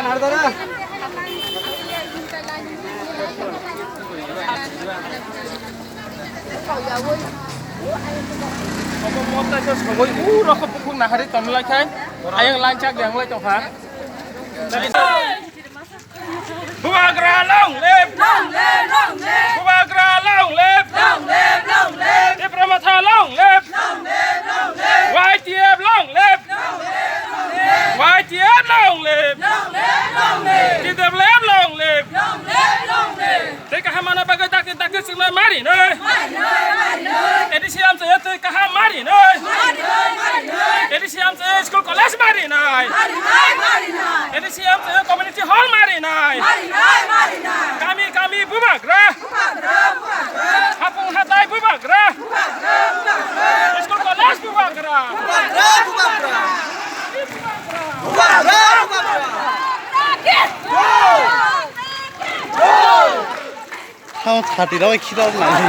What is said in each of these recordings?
Một tay cho sổ bối nó không phun nào hết còn lại thế ai lang chắc dạng lại trong phá Buagra long lep Buagra long lep Ibramatha long lep YTF long lep YTF long lep Kita lep long lep Teka hamana bagai tak sila mari nơi Edisi am saya teka ham mari nơi Edisi am saya school college mari nơi Edisi am saya community hall mari nơi Kami Bubagra Hapung hatai Bubagra School college Bubagra Không thật thì đâu khi đâu lại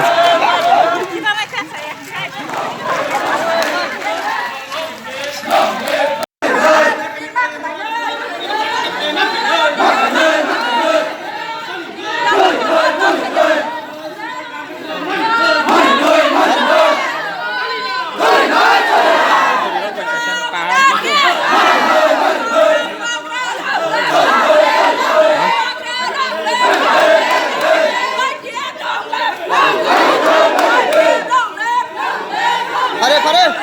Pare